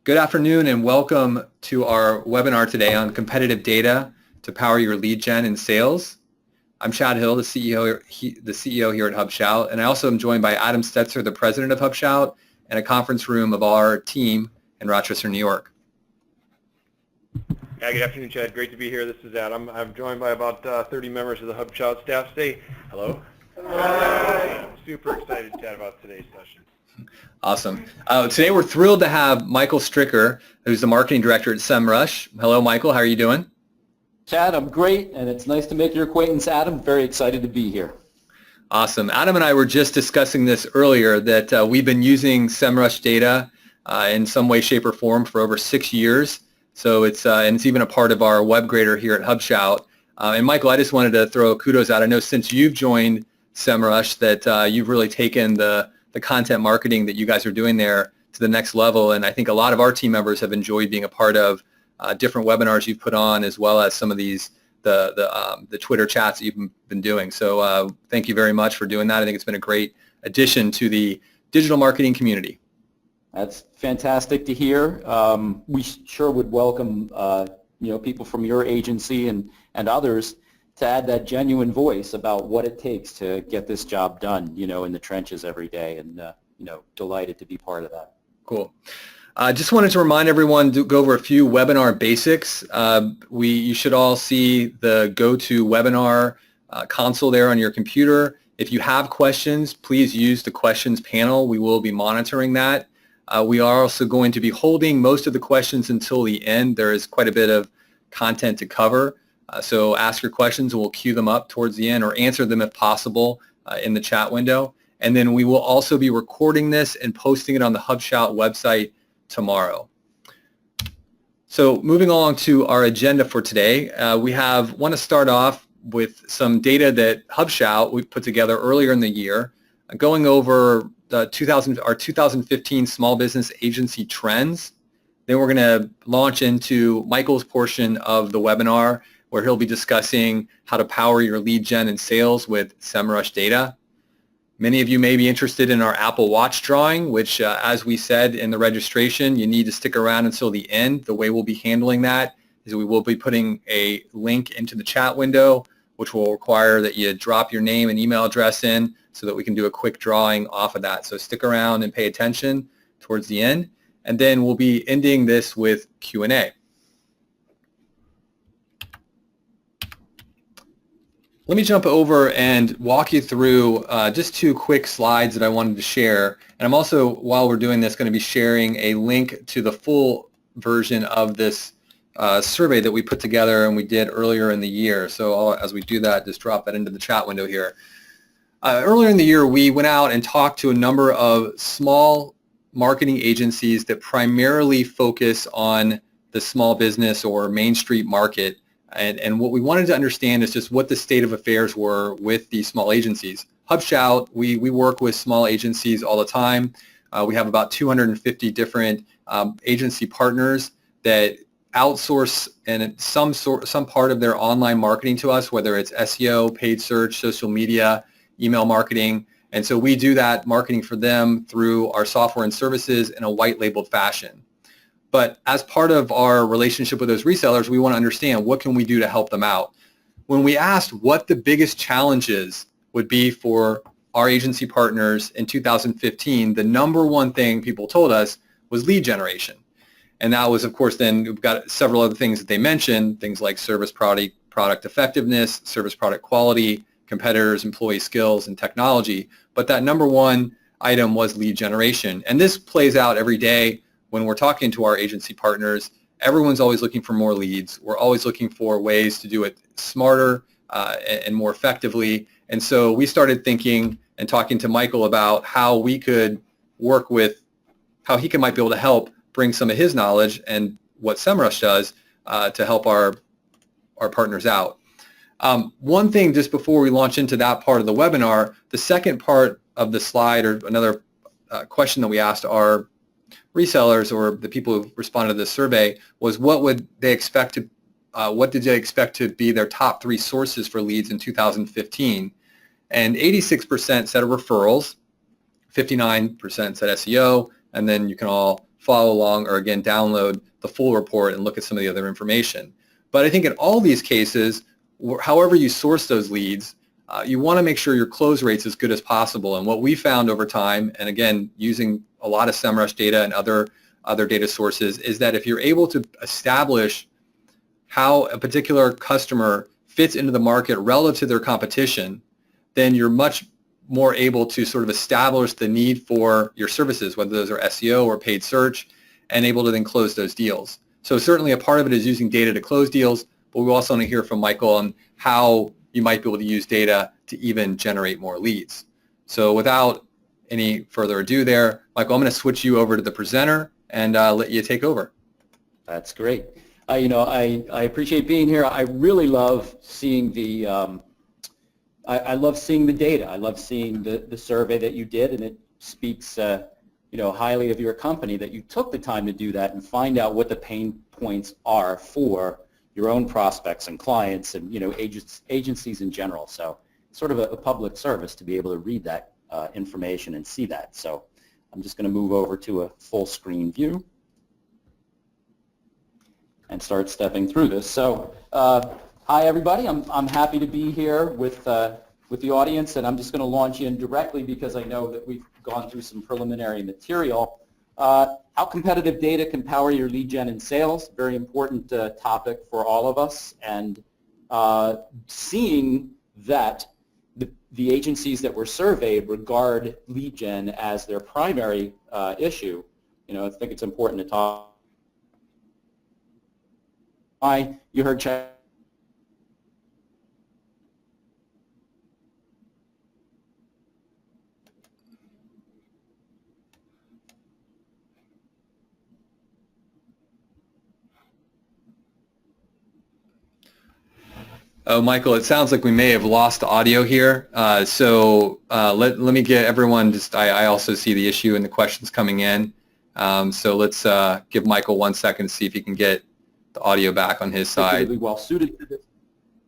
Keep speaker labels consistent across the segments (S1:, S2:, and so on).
S1: Good afternoon and welcome to our webinar today on competitive data to power your lead gen and sales. I'm Chad Hill, the CEO here at HubShout, and I also am joined by Adam Stetzer, the president of HubShout, and a conference room of our team in Rochester, New York.
S2: Yeah, good afternoon, Chad. Great to be here. This is Adam. I'm joined by about 30 members of the HubShout staff. Say hello. Hi. I'm super excited, Chad, about today's session.
S1: Awesome. Today we're thrilled to have Michael Stricker, who's the marketing director at SEMrush. Hello, Michael. How are you doing?
S3: Chad, I'm great, and it's nice to make your acquaintance, Adam. Very excited to be here.
S1: Awesome. Adam and I were just discussing this earlier, that we've been using SEMrush data in some way, shape, or form for over 6 years. So it's even a part of our web grader here at HubShout. And Michael, I just wanted to throw kudos out. I know since you've joined SEMrush that you've really taken the content marketing that you guys are doing there to the next level. And I think a lot of our team members have enjoyed being a part of different webinars you've put on, as well as some of these the Twitter chats that you've been doing. So thank you very much for doing that. I think it's been a great addition to the digital marketing community.
S3: That's fantastic to hear. We sure would welcome people from your agency and others to add that genuine voice about what it takes to get this job done, in the trenches every day, and delighted to be part of that.
S1: Cool. Just wanted to remind everyone to go over a few webinar basics. You should all see the GoToWebinar console there on your computer. If you have questions, please use the questions panel. We will be monitoring that. We are also going to be holding most of the questions until the end. There is quite a bit of content to cover. So ask your questions and we'll queue them up towards the end, or answer them if possible in the chat window. And then we will also be recording this and posting it on the HubShout website tomorrow. So moving along to our agenda for today, we want to start off with some data that HubShout we put together earlier in the year, going over our 2015 small business agency trends. Then we're going to launch into Michael's portion of the webinar, where he'll be discussing how to power your lead gen and sales with SEMrush data. Many of you may be interested in our Apple Watch drawing, which, as we said in the registration, you need to stick around until the end. The way we'll be handling that is we will be putting a link into the chat window, which will require that you drop your name and email address in so that we can do a quick drawing off of that. So stick around and pay attention towards the end. And then we'll be ending this with Q&A. Let me jump over and walk you through just 2 quick slides that I wanted to share. And I'm also, while we're doing this, going to be sharing a link to the full version of this survey that we put together and we did earlier in the year. So as we do that, just drop that into the chat window here. Earlier in the year, we went out and talked to a number of small marketing agencies that primarily focus on the small business or Main Street market. And what we wanted to understand is just what the state of affairs were with these small agencies. HubShout, we work with small agencies all the time. We have about 250 different agency partners that outsource and some part of their online marketing to us, whether it's SEO, paid search, social media, email marketing. And so we do that marketing for them through our software and services in a white labeled fashion. But as part of our relationship with those resellers, we want to understand what can we do to help them out. When we asked what the biggest challenges would be for our agency partners in 2015, the number one thing people told us was lead generation. And that was, of course, then we've got several other things that they mentioned, things like service product effectiveness, service product quality, competitors, employee skills, and technology. But that number one item was lead generation. And this plays out every day. When we're talking to our agency partners, everyone's always looking for more leads. We're always looking for ways to do it smarter and more effectively. And so we started thinking and talking to Michael about how we could work with, how he might be able to help bring some of his knowledge and what SEMrush does to help our partners out. One thing just before we launch into that part of the webinar, the second part of the slide, or another question that we asked our resellers or the people who responded to this survey, was what did they expect to be their top 3 sources for leads in 2015? And 86% said referrals, 59% said SEO, and then you can all follow along or, again, download the full report and look at some of the other information. But I think in all these cases, however you source those leads, you want to make sure your close rate's as good as possible. And what we found over time, and again, using a lot of SEMrush data and other data sources, is that if you're able to establish how a particular customer fits into the market relative to their competition, then you're much more able to sort of establish the need for your services, whether those are SEO or paid search, and able to then close those deals. So certainly a part of it is using data to close deals, but we also want to hear from Michael on how you might be able to use data to even generate more leads. So without any further ado there, Michael, I'm going to switch you over to the presenter and let you take over.
S3: That's great. I appreciate being here. I really love seeing the I love seeing the data. I love seeing the survey that you did, and it speaks highly of your company that you took the time to do that and find out what the pain points are for your own prospects and clients and agencies in general. So sort of a public service to be able to read that information and see that. So I'm just going to move over to a full screen view and start stepping through this. So hi everybody, I'm happy to be here with the audience, and I'm just going to launch in directly because I know that we've gone through some preliminary material. How competitive data can power your lead gen and sales, very important topic for all of us, and seeing that the agencies that were surveyed regard lead gen as their primary issue, I think it's important to talk. You heard Chad.
S1: Oh, Michael, it sounds like we may have lost audio here. So let me get everyone just, I also see the issue and the questions coming in. So let's give Michael 1 second to see if he can get the audio back on his side.
S3: Really well suited to this.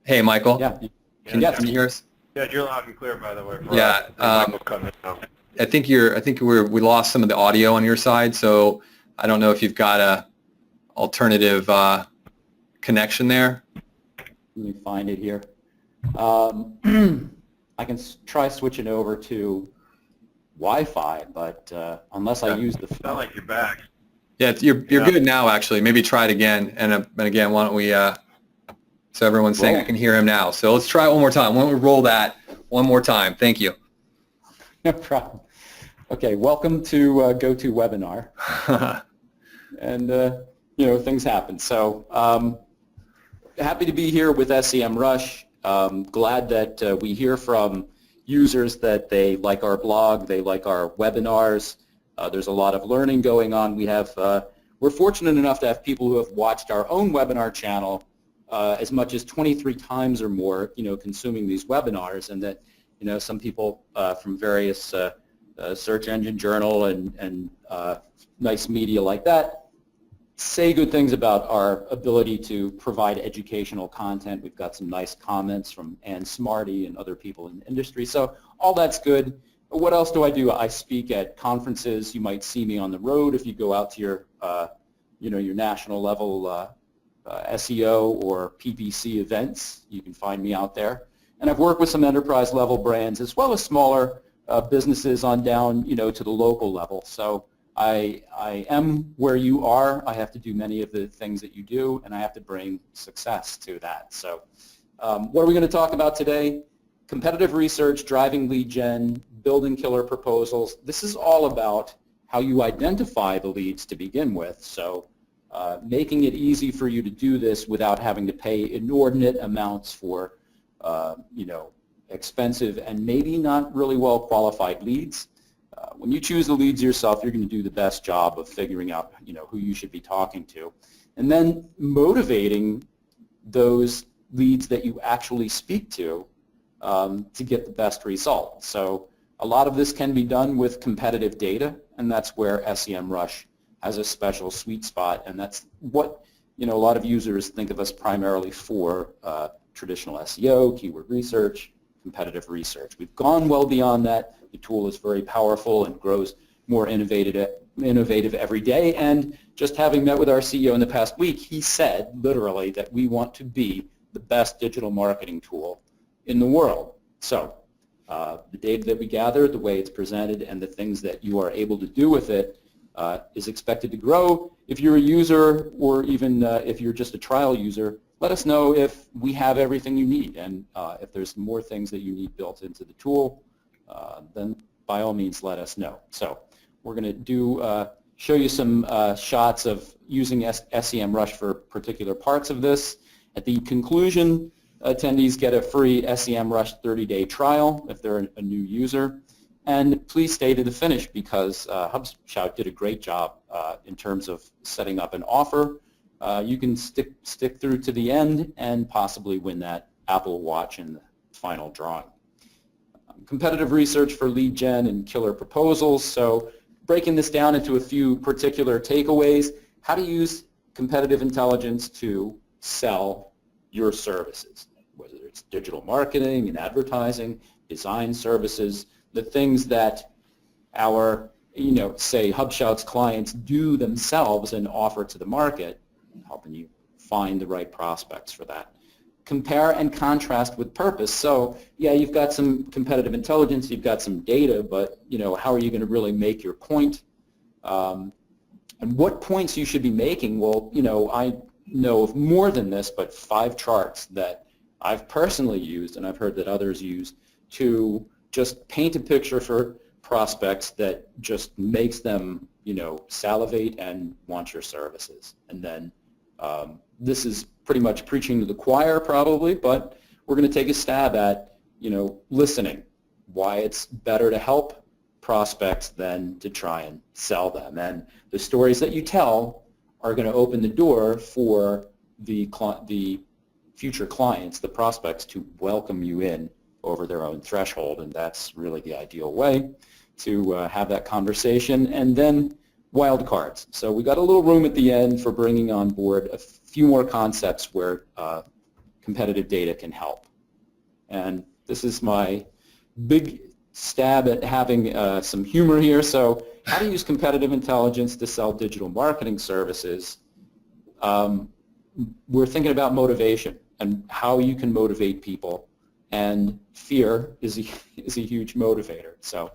S1: Hey, Michael.
S3: Yeah.
S1: Can you hear us?
S2: Yeah, you're loud and clear, by the way.
S1: Yeah. I think we lost some of the audio on your side, so I don't know if you've got a alternative connection there.
S3: Let me find it here. I can try switching over to Wi-Fi, but unless I use the phone.
S2: Sound like you're back.
S1: Yeah, you're good now, actually. Maybe try it again. And again, why don't we, so everyone's saying I can hear him now. So let's try it one more time. Why don't we roll that one more time? Thank you.
S3: No problem. Okay, welcome to GoToWebinar. And, things happen. So happy to be here with SEMrush. Glad that we hear from users that they like our blog, they like our webinars. There's a lot of learning going on. We're fortunate enough to have people who have watched our own webinar channel as much as 23 times or more, consuming these webinars, and that, some people from various search engine journal and nice media like that say good things about our ability to provide educational content. We've got some nice comments from Ann Smarty and other people in the industry. So all that's good. What else do? I speak at conferences. You might see me on the road if you go out to your, your national level SEO or PPC events. You can find me out there. And I've worked with some enterprise level brands as well as smaller businesses on down, to the local level. So I am where you are. I have to do many of the things that you do, and I have to bring success to that. So what are we going to talk about today? Competitive research, driving lead gen, building killer proposals. This is all about how you identify the leads to begin with. So making it easy for you to do this without having to pay inordinate amounts for, expensive and maybe not really well qualified leads. When you choose the leads yourself, you're going to do the best job of figuring out, who you should be talking to, and then motivating those leads that you actually speak to get the best result. So a lot of this can be done with competitive data, and that's where SEMrush has a special sweet spot, and that's what a lot of users think of us primarily for: traditional SEO, keyword research, competitive research. We've gone well beyond that. The tool is very powerful and grows more innovative every day. And just having met with our CEO in the past week, he said literally that we want to be the best digital marketing tool in the world. So the data that we gather, the way it's presented, and the things that you are able to do with it is expected to grow. If you're a user, or even if you're just a trial user, let us know if we have everything you need, and if there's more things that you need built into the tool, then by all means let us know. So we're going to show you some shots of using SEMrush for particular parts of this. At the conclusion, attendees get a free SEMrush 30-day trial if they're a new user. And please stay to the finish, because HubShout did a great job in terms of setting up an offer. You can stick through to the end and possibly win that Apple Watch in the final drawing. Competitive research for lead gen and killer proposals. So breaking this down into a few particular takeaways: how to use competitive intelligence to sell your services, whether it's digital marketing and advertising, design services, the things that our, say HubShout's clients do themselves and offer to the market, helping you find the right prospects for that. Compare and contrast with purpose. So yeah, you've got some competitive intelligence, you've got some data, but how are you going to really make your point? And what points you should be making? Well, I know of more than this, but 5 charts that I've personally used and I've heard that others use to just paint a picture for prospects that just makes them, salivate and want your services. And then this is pretty much preaching to the choir probably, but we're going to take a stab at, listening, why it's better to help prospects than to try and sell them. And the stories that you tell are going to open the door for the future clients, the prospects, to welcome you in over their own threshold, and that's really the ideal way to have that conversation. And then wild cards. So we got a little room at the end for bringing on board a few more concepts where competitive data can help. And this is my big stab at having some humor here. So how to use competitive intelligence to sell digital marketing services. We're thinking about motivation and how you can motivate people, and fear is a huge motivator. So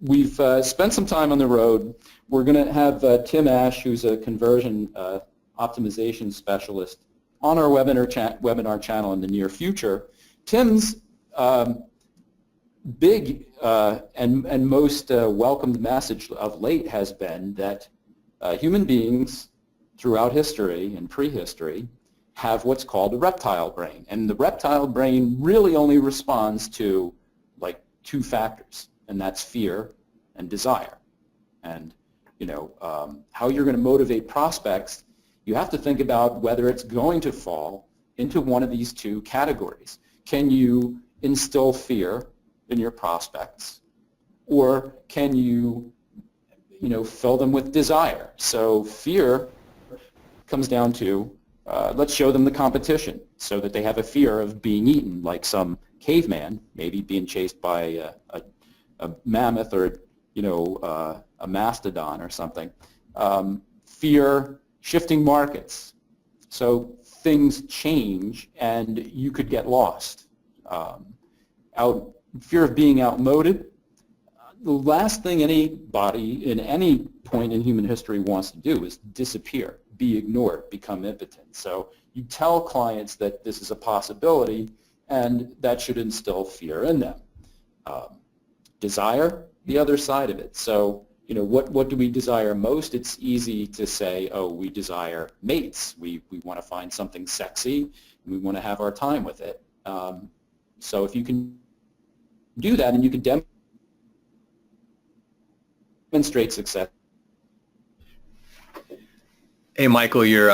S3: we've spent some time on the road. We're going to have Tim Ash, who's a conversion optimization specialist, on our webinar channel in the near future. Tim's big and most welcomed message of late has been that human beings throughout history and prehistory have what's called a reptile brain. And the reptile brain really only responds to like 2 factors, and that's fear and desire. And how you're going to motivate prospects, you have to think about whether it's going to fall into one of these 2 categories. Can you instill fear in your prospects, or can you fill them with desire? So fear comes down to let's show them the competition so that they have a fear of being eaten, like some caveman, maybe being chased by a mammoth or a mastodon or something. Fear, shifting markets. So things change and you could get lost. Fear of being outmoded. The last thing anybody in any point in human history wants to do is disappear, be ignored, become impotent. So you tell clients that this is a possibility, and that should instill fear in them. Desire, the other side of it. So what do we desire most? It's easy to say, oh, we desire mates. We want to find something sexy, and we want to have our time with it. So if you can do that and you can demonstrate success.
S1: Hey, Michael, you're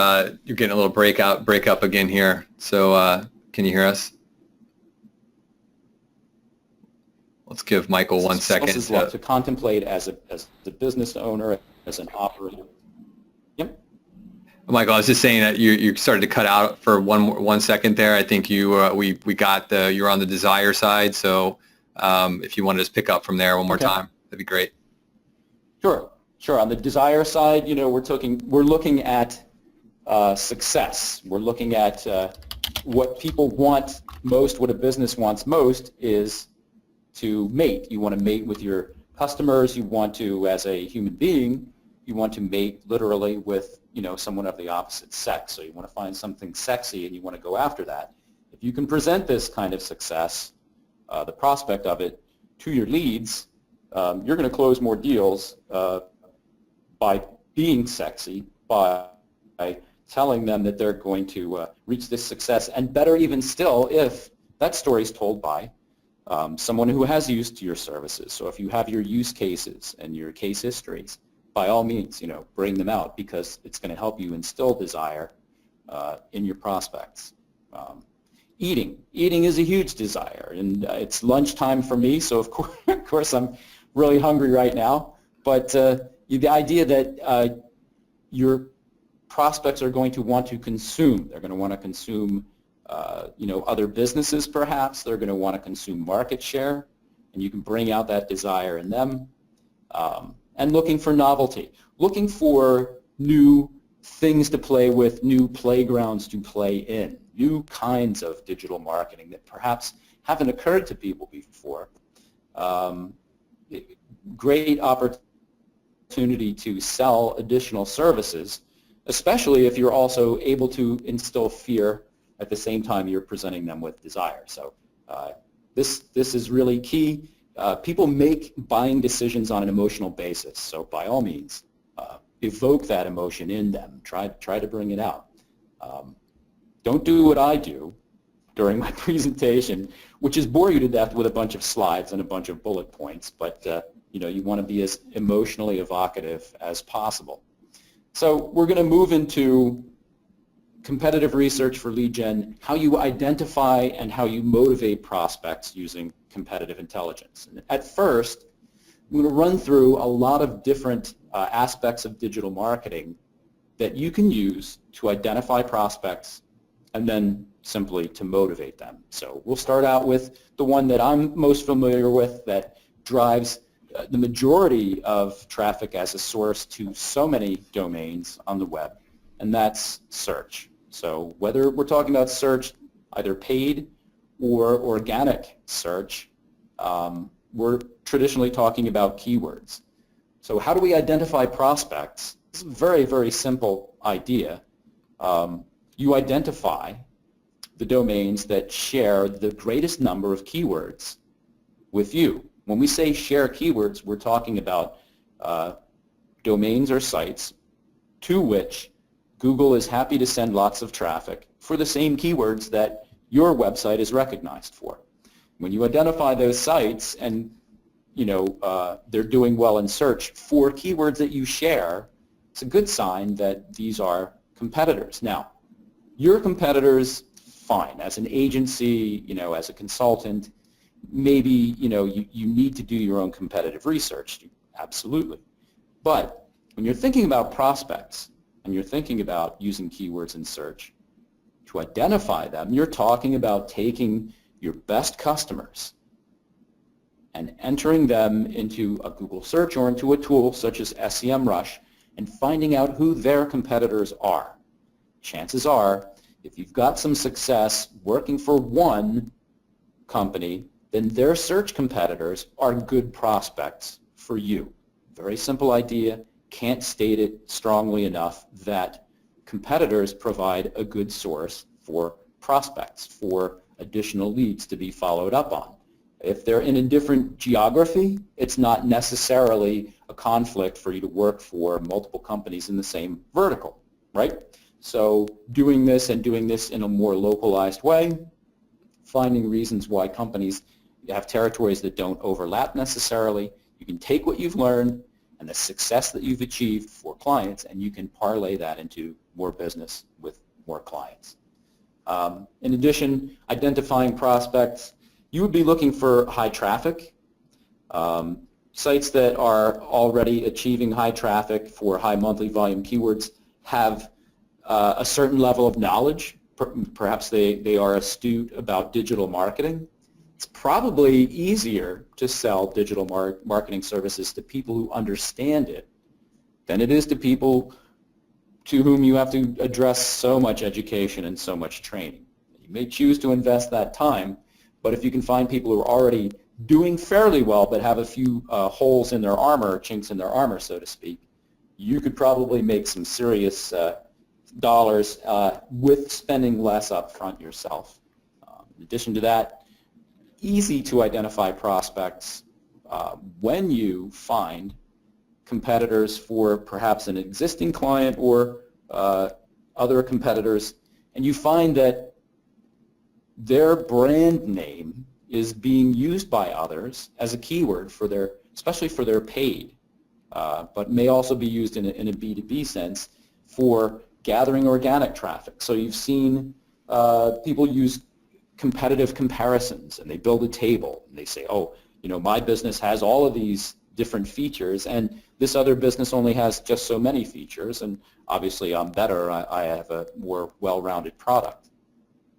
S1: getting a little breakup again here. So can you hear us? Let's give Michael 1 second
S3: to contemplate as a business owner, as an operator. Yep.
S1: Michael, I was just saying that you started to cut out for one second there. I think we got you're on the desire side. So if you want to just pick up from there one more time, that'd be great.
S3: Sure, sure. On the desire side, we're looking at success. We're looking at what people want most, what a business wants most is to mate. You want to mate with your customers. You want to, as a human being, you want to mate literally with, someone of the opposite sex. So you want to find something sexy and you want to go after that. If you can present this kind of success, the prospect of it, to your leads, you're going to close more deals by being sexy, by telling them that they're going to reach this success, and better even still if that story is told by someone who has used your services. So if you have your use cases and your case histories, by all means, bring them out because it's going to help you instill desire in your prospects. Eating is a huge desire, and it's lunchtime for me, so of course I'm really hungry right now. But the idea that your prospects are going to want to consume, they're going to want to consume, other businesses perhaps. They're going to want to consume market share, and you can bring out that desire in them. And looking for novelty, looking for new things to play with, new playgrounds to play in, new kinds of digital marketing that perhaps haven't occurred to people before. Great opportunity to sell additional services, especially if you're also able to instill fear at the same time you're presenting them with desire. So this is really key. People make buying decisions on an emotional basis, so by all means, evoke that emotion in them. Try to bring it out. Don't do what I do during my presentation, which is bore you to death with a bunch of slides and a bunch of bullet points, but you want to be as emotionally evocative as possible. So we're going to move into competitive research for lead gen, how you identify and how you motivate prospects using competitive intelligence. And at first, I'm going to run through a lot of different aspects of digital marketing that you can use to identify prospects and then simply to motivate them. So we'll start out with the one that I'm most familiar with that drives the majority of traffic as a source to so many domains on the web, and that's search. So whether we're talking about search, either paid or organic search, we're traditionally talking about keywords. So how do we identify prospects? It's a very, very simple idea. You identify the domains that share the greatest number of keywords with you. When we say share keywords, we're talking about domains or sites to which Google is happy to send lots of traffic for the same keywords that your website is recognized for. When you identify those sites and they're doing well in search for keywords that you share, it's a good sign that these are competitors. Now, your competitors, fine. As an agency, as a consultant, maybe you need to do your own competitive research. Absolutely. But when you're thinking about prospects and you're thinking about using keywords in search, to identify them, you're talking about taking your best customers and entering them into a Google search or into a tool such as SEMrush and finding out who their competitors are. Chances are, if you've got some success working for one company, then their search competitors are good prospects for you. Very simple idea. Can't state it strongly enough that competitors provide a good source for prospects, for additional leads to be followed up on. If they're in a different geography, it's not necessarily a conflict for you to work for multiple companies in the same vertical, right? So doing this in a more localized way, finding reasons why companies have territories that don't overlap necessarily, you can take what you've learned and the success that you've achieved for clients, and you can parlay that into more business with more clients. In addition, identifying prospects, you would be looking for high traffic. Sites that are already achieving high traffic for high monthly volume keywords have a certain level of knowledge. Perhaps they are astute about digital marketing. it's probably easier to sell digital marketing services to people who understand it than it is to people to whom you have to address so much education and so much training. You may choose to invest that time, but if you can find people who are already doing fairly well but have a few holes in their armor, chinks in their armor, so to speak, you could probably make some serious dollars with spending less up front yourself. In addition to that, easy to identify prospects when you find competitors for perhaps an existing client or other competitors, and you find that their brand name is being used by others as a keyword for their, especially for their paid, but may also be used in a B2B sense for gathering organic traffic. So you've seen people use competitive comparisons, and they build a table, and they say, oh, you know, my business has all of these different features, and this other business only has just so many features, and obviously I'm better, I have a more well-rounded product.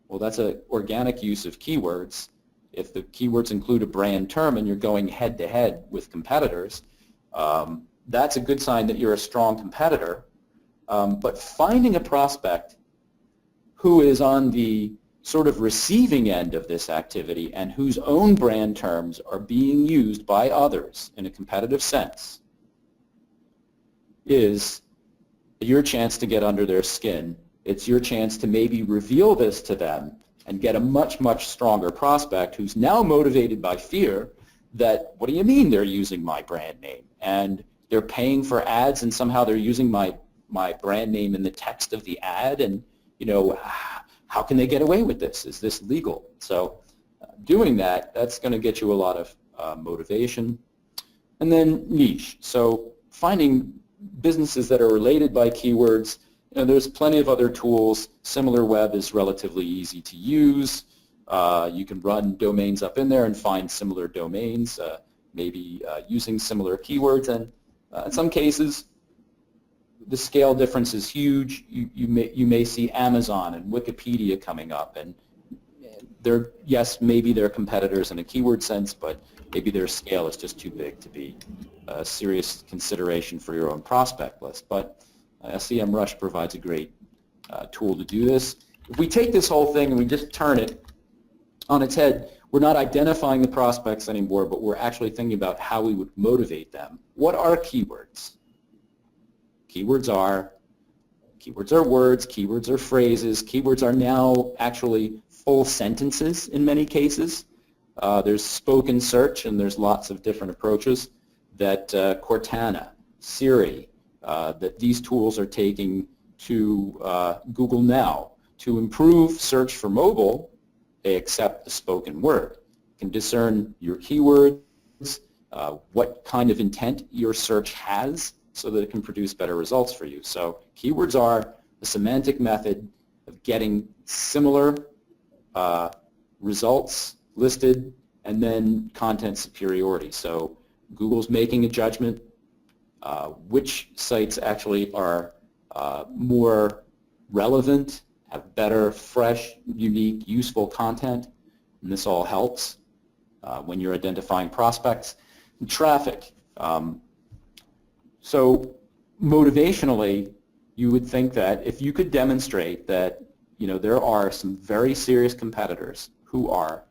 S3: Well, that's an organic use of keywords. If the keywords include a brand term and you're going head-to-head with competitors, that's a good sign that you're a strong competitor. But finding a prospect who is on the sort of receiving end of this activity and whose own brand terms are being used by others in a competitive sense is your chance to get under their skin. It's your chance to maybe reveal this to them and get a much, much stronger prospect who's now motivated by fear that, what do you mean they're using my brand name? And they're paying for ads and somehow they're using my brand name in the text of the ad, and, you know, how can they get away with this? Is this legal? So doing that, that's going to get you a lot of motivation. And then niche. So finding businesses that are related by keywords. You know, there's plenty of other tools. SimilarWeb is relatively easy to use. You can run domains up in there and find similar domains, maybe using similar keywords. And in some cases, the scale difference is huge. You may see Amazon and Wikipedia coming up, and they're, yes, maybe they're competitors in a keyword sense, but maybe their scale is just too big to be a serious consideration for your own prospect list. But SEMrush provides a great tool to do this. If we take this whole thing and we just turn it on its head, we're not identifying the prospects anymore, but we're actually thinking about how we would motivate them. What are keywords? Keywords are words, keywords are phrases, keywords are now actually full sentences in many cases. There's spoken search, and there's lots of different approaches that Cortana, Siri, that these tools are taking to Google now. To improve search for mobile, they accept the spoken word. You can discern your keywords, what kind of intent your search has, so that it can produce better results for you. So keywords are the semantic method of getting similar results listed, and then content superiority. So Google's making a judgment which sites actually are more relevant, have better, fresh, unique, useful content, and this all helps when you're identifying prospects. And traffic. So motivationally, you would think that if you could demonstrate that, you know, there are some very serious competitors who are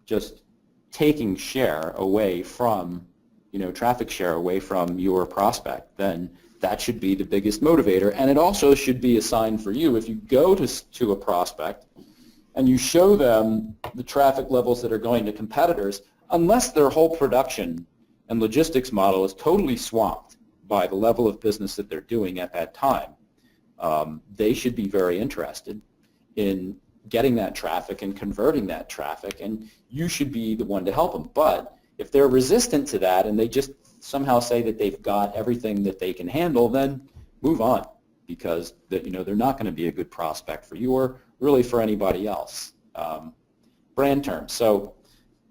S3: just taking share away from, you know, traffic share away from your prospect, then that should be the biggest motivator. And it also should be a sign for you if you go to a prospect and you show them the traffic levels that are going to competitors, unless their whole production and logistics model is totally swamped by the level of business that they're doing at that time, they should be very interested in getting that traffic and converting that traffic, and you should be the one to help them. But if they're resistant to that and they just somehow say that they've got everything that they can handle, then move on, because you know, they're not going to be a good prospect for you or really for anybody else. Brand terms. So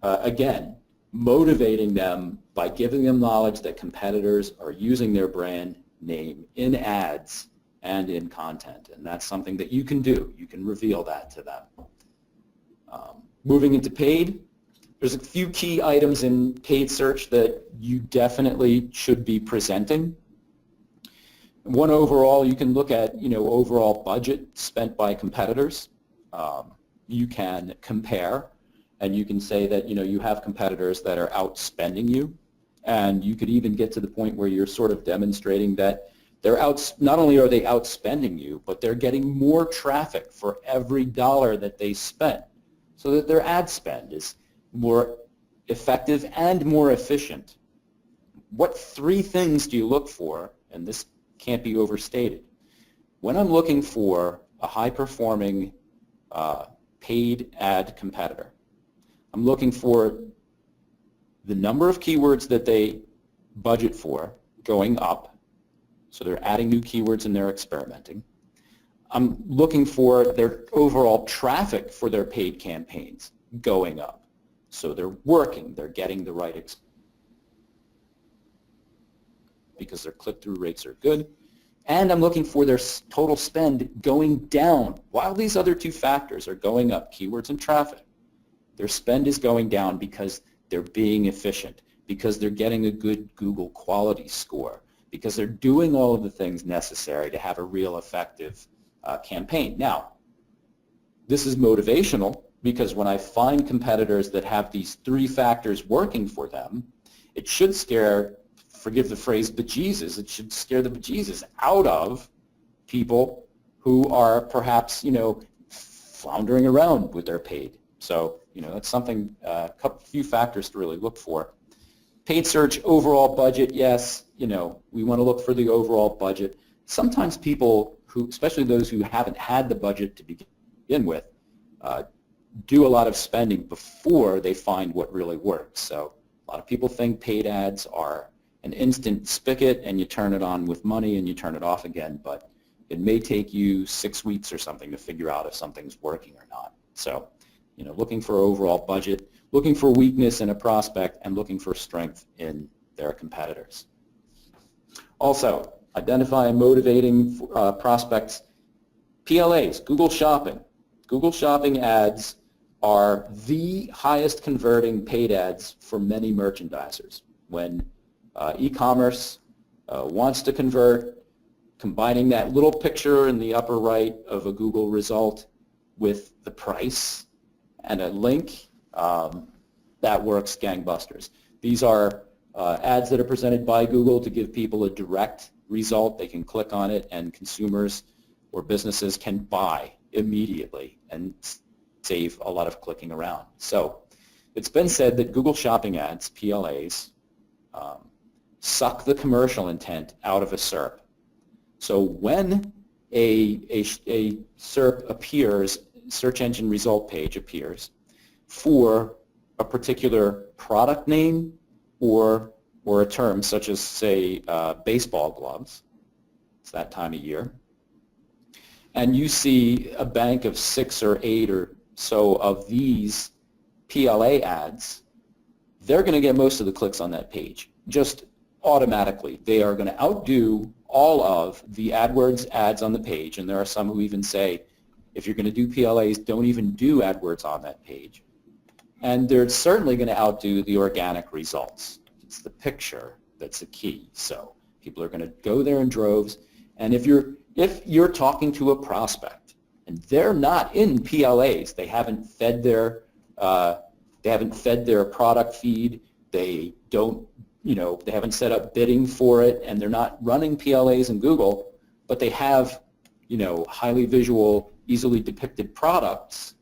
S3: again, motivating them by giving them knowledge that competitors are using their brand name in ads and in content, and that's something that you can do. You can reveal that to them. Moving into paid, there's a few key items in paid search that you definitely should be presenting. One, overall, you can look at, overall budget spent by competitors. You can compare, and you can say that, you have competitors that are outspending you, and you could even get to the point where you're sort of demonstrating that not only are they outspending you, but they're getting more traffic for every dollar that they spend, so that their ad spend is more effective and more efficient. What three things do you look for? And this can't be overstated. When I'm looking for a high-performing paid ad competitor, I'm looking for the number of keywords that they budget for going up, so they're adding new keywords and they're experimenting. I'm looking for their overall traffic for their paid campaigns going up, so they're working, they're getting the right because their click-through rates are good. And I'm looking for their total spend going down. While these other two factors are going up, keywords and traffic, their spend is going down because they're being efficient, because they're getting a good Google quality score, because they're doing all of the things necessary to have a real effective campaign. Now, this is motivational because when I find competitors that have these three factors working for them, it should scare, forgive the phrase, bejesus, it should scare the bejesus out of people who are perhaps, floundering around with their paid. So, that's something, a few factors to really look for. Paid search, overall budget, yes, we want to look for the overall budget. Sometimes people who, especially those who haven't had the budget to begin with, do a lot of spending before they find what really works. So a lot of people think paid ads are an instant spigot and you turn it on with money and you turn it off again, but it may take you 6 weeks or something to figure out if something's working or not. So, looking for overall budget, looking for weakness in a prospect, and looking for strength in their competitors. Also, identify and motivating prospects. PLAs, Google Shopping. Google Shopping ads are the highest converting paid ads for many merchandisers. When e-commerce wants to convert, combining that little picture in the upper right of a Google result with the price and a link, that works gangbusters. These are ads that are presented by Google to give people a direct result. They can click on it and consumers or businesses can buy immediately and save a lot of clicking around. So it's been said that Google Shopping ads, PLAs, suck the commercial intent out of a SERP. So when a SERP appears, search engine result page appears, for a particular product name or a term such as, say, baseball gloves, it's that time of year, and you see a bank of 6 or 8 or so of these PLA ads, they're going to get most of the clicks on that page, just automatically. They are going to outdo all of the AdWords ads on the page, and there are some who even say, if you're going to do PLAs, don't even do AdWords on that page. And they're certainly going to outdo the organic results. It's the picture that's the key. So people are going to go there in droves, and if you're talking to a prospect and they're not in PLAs, they haven't fed their product feed, they don't, they haven't set up bidding for it, and they're not running PLAs in Google, but they have, highly visual, easily depicted products,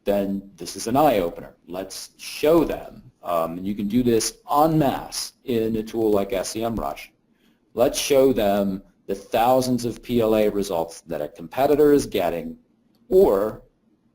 S3: then this is an eye-opener. Let's show them. And you can do this en masse in a tool like SEMrush. Let's show them the thousands of PLA results that a competitor is getting, or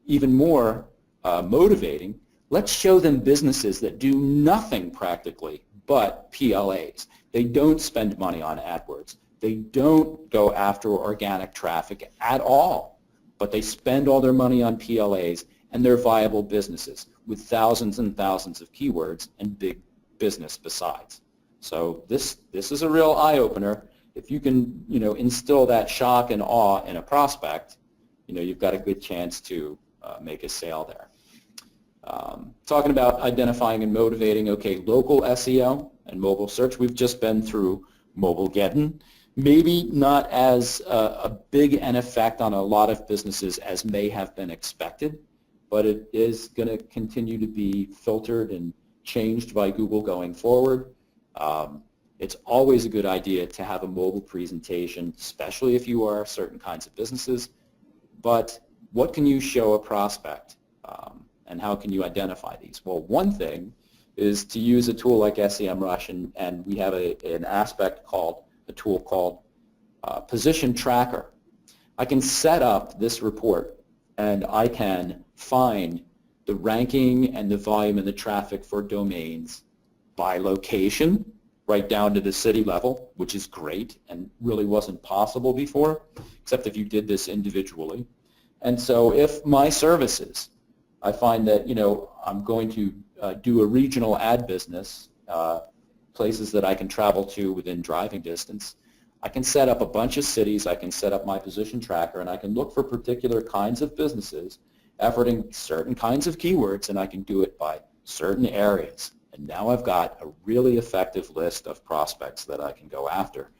S3: even more motivating, let's show them businesses that do nothing practically but PLAs. They don't spend money on AdWords. They don't go after organic traffic at all, but they spend all their money on PLAs, and they're viable businesses with thousands and thousands of keywords and big business besides. So this is a real eye-opener. If you can, instill that shock and awe in a prospect, you've got a good chance to make a sale there. talking about identifying and motivating, okay, local SEO and mobile search, we've just been through Mobilegeddon. Maybe not as a big an effect on a lot of businesses as may have been expected, but it is going to continue to be filtered and changed by Google going forward. It's always a good idea to have a mobile presentation, especially if you are certain kinds of businesses. But what can you show a prospect, and how can you identify these? Well, one thing is to use a tool like SEMrush, and we have an aspect called a tool called Position Tracker. I can set up this report, and I can find the ranking and the volume and the traffic for domains by location, right down to the city level, which is great and really wasn't possible before, except if you did this individually. And so if my services, I find that, I'm going to do a regional ad business, places that I can travel to within driving distance, I can set up a bunch of cities, I can set up my position tracker, and I can look for particular kinds of businesses efforting certain kinds of keywords, and I can do it by certain areas. And now I've got a really effective list of prospects that I can go after,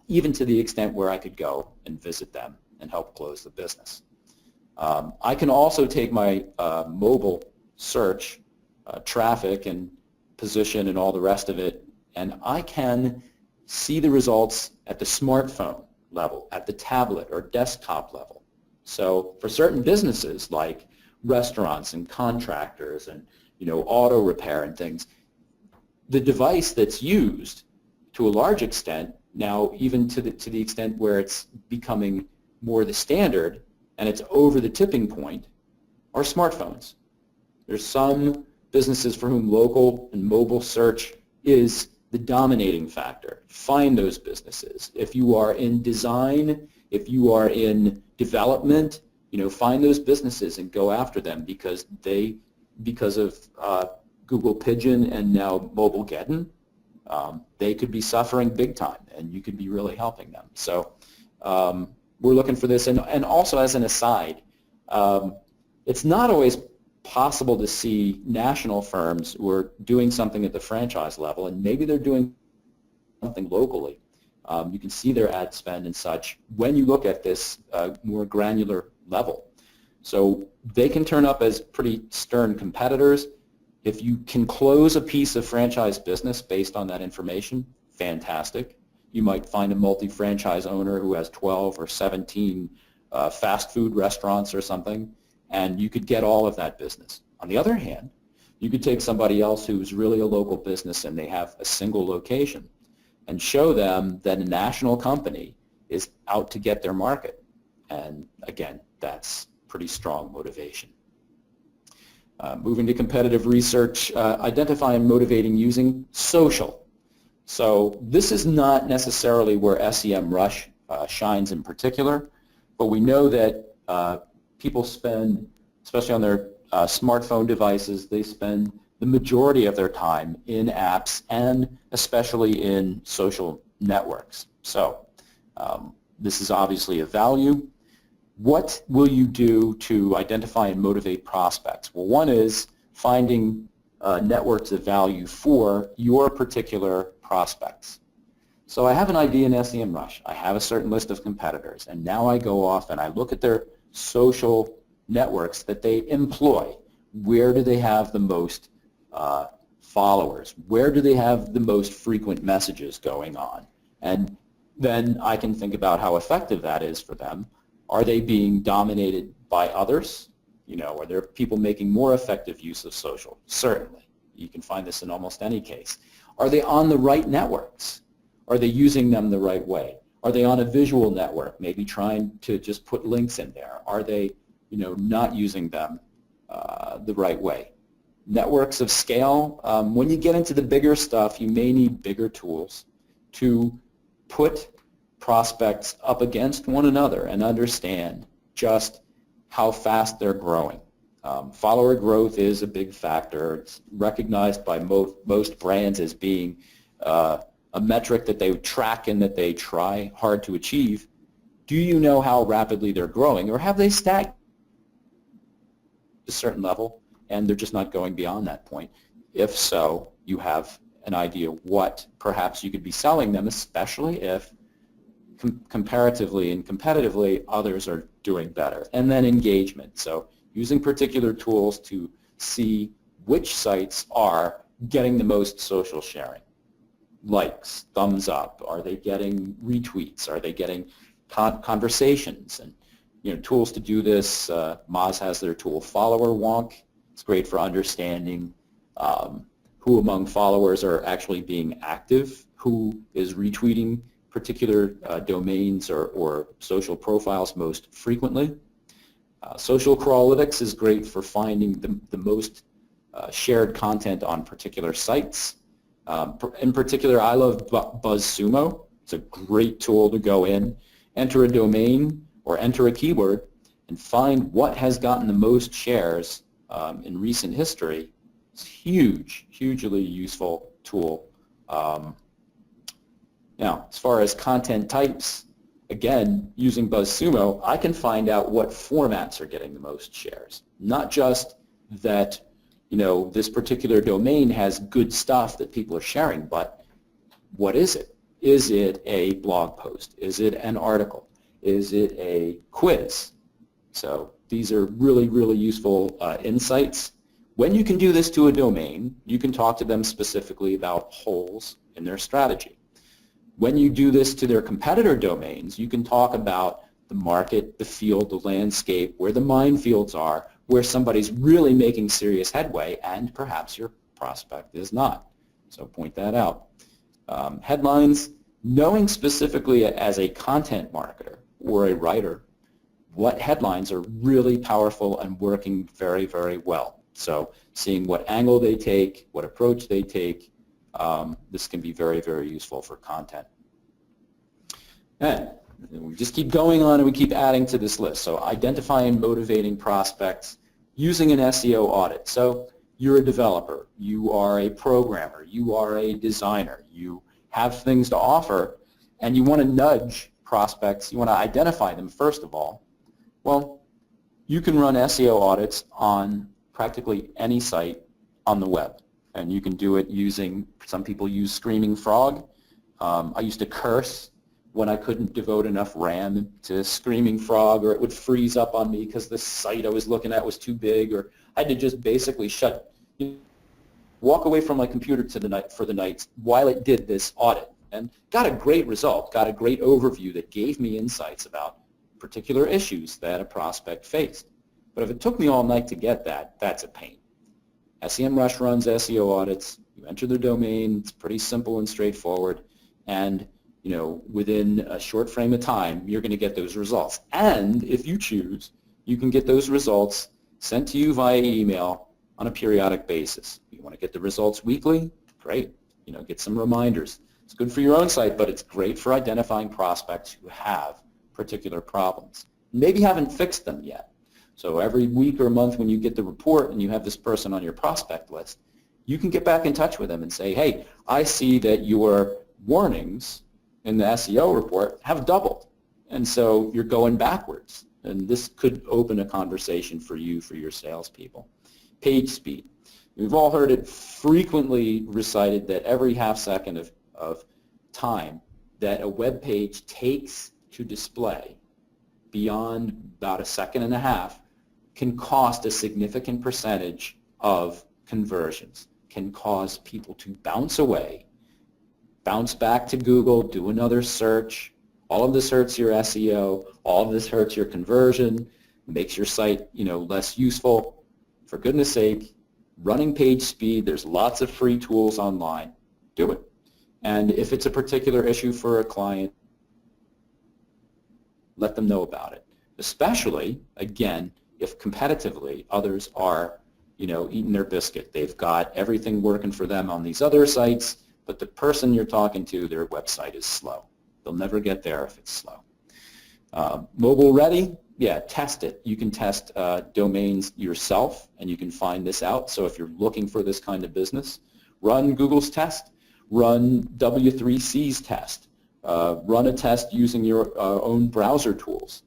S3: even to the extent where I could go and visit them and help close the business. I can also take my mobile search traffic and position and all the rest of it, and I can see the results at the smartphone level, at the tablet or desktop level. So for certain businesses like restaurants and contractors and auto repair and things, the device that's used to a large extent, now even to the extent where it's becoming more the standard and it's over the tipping point, are smartphones. There's some businesses for whom local and mobile search is the dominating factor. Find those businesses. If you are in design, if you are in development, find those businesses and go after them because of Google Pigeon and now Mobilegeddon, they could be suffering big time, and you could be really helping them. So we're looking for this. And also as an aside, it's not always possible to see national firms who are doing something at the franchise level, and maybe they're doing something locally. You can see their ad spend and such when you look at this more granular level. So they can turn up as pretty stern competitors. If you can close a piece of franchise business based on that information, fantastic. You might find a multi-franchise owner who has 12 or 17 fast food restaurants or something, and you could get all of that business. On the other hand, you could take somebody else who's really a local business and they have a single location and show them that a national company is out to get their market. And again, that's pretty strong motivation. Moving to competitive research, identify and motivating using social. So this is not necessarily where SEMrush shines in particular, but we know that people spend, especially on their smartphone devices, they spend the majority of their time in apps and especially in social networks. So this is obviously a value. What will you do to identify and motivate prospects? Well, one is finding networks of value for your particular prospects. So I have an idea in SEMrush. I have a certain list of competitors, and now I go off and I look at their social networks that they employ. Where do they have the most followers? Where do they have the most frequent messages going on? And then I can think about how effective that is for them. Are they being dominated by others? Are there people making more effective use of social? Certainly. You can find this in almost any case. Are they on the right networks? Are they using them the right way? Are they on a visual network, maybe trying to just put links in there? Are they, not using them the right way? Networks of scale, when you get into the bigger stuff, you may need bigger tools to put prospects up against one another and understand just how fast they're growing. Follower growth is a big factor. It's recognized by most brands as being a metric that they track and that they try hard to achieve. Do you know how rapidly they're growing, or have they stagnated at a certain level and they're just not going beyond that point. If so, you have an idea what perhaps you could be selling them, especially if comparatively and competitively others are doing better. And then engagement, so using particular tools to see which sites are getting the most social sharing. Likes, thumbs up, are they getting retweets, are they getting conversations, and tools to do this. Moz has their tool Follower Wonk. It's great for understanding who among followers are actually being active, who is retweeting particular domains or social profiles most frequently. Social Crawlytics is great for finding the most shared content on particular sites. In particular, I love BuzzSumo. It's a great tool to go in, enter a domain or enter a keyword, and find what has gotten the most shares in recent history. It's hugely useful tool. Now, as far as content types, again, using BuzzSumo, I can find out what formats are getting the most shares. Not just that, this particular domain has good stuff that people are sharing, but what is it? Is it a blog post? Is it an article? Is it a quiz? So these are really useful insights. When you can do this to a domain, you can talk to them specifically about holes in their strategy. When you do this to their competitor domains, you can talk about the market, the field, the landscape, where the minefields are, where somebody's really making serious headway, and perhaps your prospect is not. So point that out. Headlines, knowing specifically as a content marketer or a writer what headlines are really powerful and working very well. So seeing what angle they take, what approach they take, this can be very useful for content. And we just keep going on and we keep adding to this list. So identifying and motivating prospects using an SEO audit. So you're a developer, you are a programmer, you are a designer, you have things to offer, and you want to nudge prospects, you want to identify them first of all. Well, you can run SEO audits on practically any site on the web, and you can do it using, some people use Screaming Frog. I used to curse when I couldn't devote enough RAM to Screaming Frog, or it would freeze up on me because the site I was looking at was too big, or I had to just basically walk away from my computer for the night while it did this audit, and got a great result, got a great overview that gave me insights about particular issues that a prospect faced. But if it took me all night to get that, that's a pain. SEMrush runs SEO audits. You enter the domain. It's pretty simple and straightforward. And within a short frame of time, you're going to get those results. And if you choose, you can get those results sent to you via email on a periodic basis. You want to get the results weekly? Great. Get some reminders. It's good for your own site, but it's great for identifying prospects who have particular problems. Maybe haven't fixed them yet. So every week or month when you get the report and you have this person on your prospect list, you can get back in touch with them and say, hey, I see that your warnings in the SEO report have doubled. And so you're going backwards. And this could open a conversation for you, for your salespeople. Page speed. We've all heard it frequently recited that every half second of time that a web page takes to display beyond about a second and a half can cost a significant percentage of conversions, can cause people to bounce away, bounce back to Google, do another search. All of this hurts your SEO, all of this hurts your conversion, makes your site less useful. For goodness sake, running page speed, there's lots of free tools online. Do it. And if it's a particular issue for a client, let them know about it. Especially, again, if competitively others are, eating their biscuit. They've got everything working for them on these other sites, but the person you're talking to, their website is slow. They'll never get there if it's slow. Mobile ready? Yeah, test it. You can test domains yourself, and you can find this out. So if you're looking for this kind of business, run Google's test. Run W3C's test. Run a test using your own browser tools.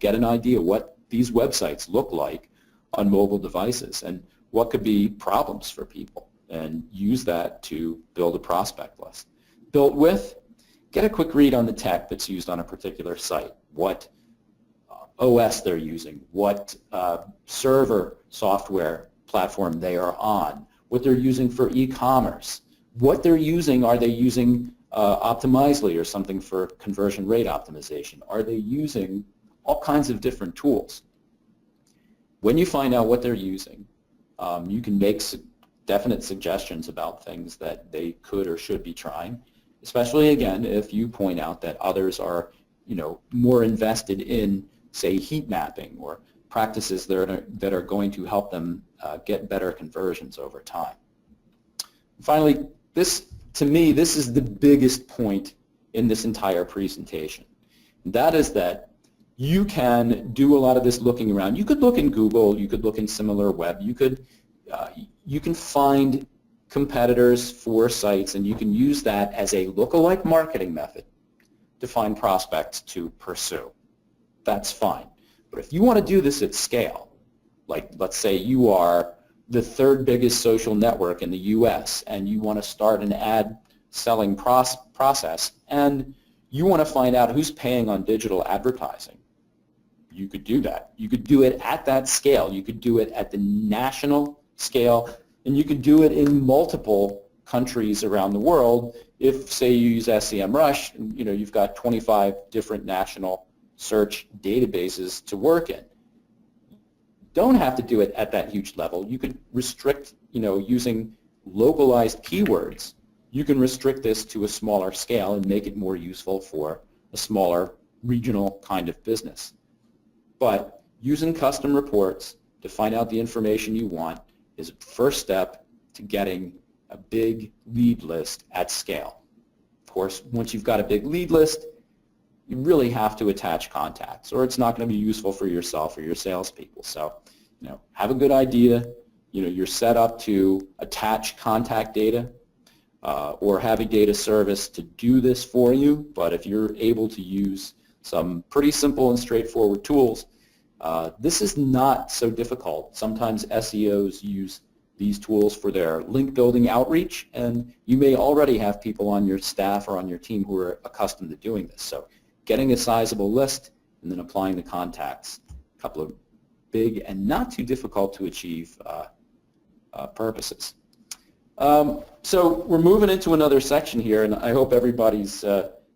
S3: Get an idea what these websites look like on mobile devices, and what could be problems for people and use that to build a prospect list. Built with, get a quick read on the tech that's used on a particular site, what OS they're using, what server software platform they are on, what they're using for e-commerce, what they're using, are they using Optimizely or something for conversion rate optimization? Are they using all kinds of different tools? When you find out what they're using, you can make definite suggestions about things that they could or should be trying, especially, again, if you point out that others are, more invested in, say, heat mapping or practices that are going to help them get better conversions over time. Finally, to me, this is the biggest point in this entire presentation. That is that you can do a lot of this looking around. You could look in Google, you could look in SimilarWeb, you can find competitors for sites, and you can use that as a lookalike marketing method to find prospects to pursue. That's fine. But if you want to do this at scale, like let's say you are the third biggest social network in the US and you want to start an ad selling process and you want to find out who's paying on digital advertising, you could do that. You could do it at that scale. You could do it at the national scale, and you could do it in multiple countries around the world. If, say, you use SEMrush, you've got 25 different national search databases to work in. Don't have to do it at that huge level. You could restrict, using localized keywords, you can restrict this to a smaller scale and make it more useful for a smaller regional kind of business. But using custom reports to find out the information you want is a first step to getting a big lead list at scale. Of course, once you've got a big lead list, you really have to attach contacts, or it's not going to be useful for yourself or your salespeople. So, have a good idea. You're set up to attach contact data or have a data service to do this for you. But if you're able to use some pretty simple and straightforward tools, this is not so difficult. Sometimes SEOs use these tools for their link building outreach, and you may already have people on your staff or on your team who are accustomed to doing this. So getting a sizable list and then applying the contacts, a couple of big and not too difficult to achieve purposes. So we're moving into another section here, and I hope everybody's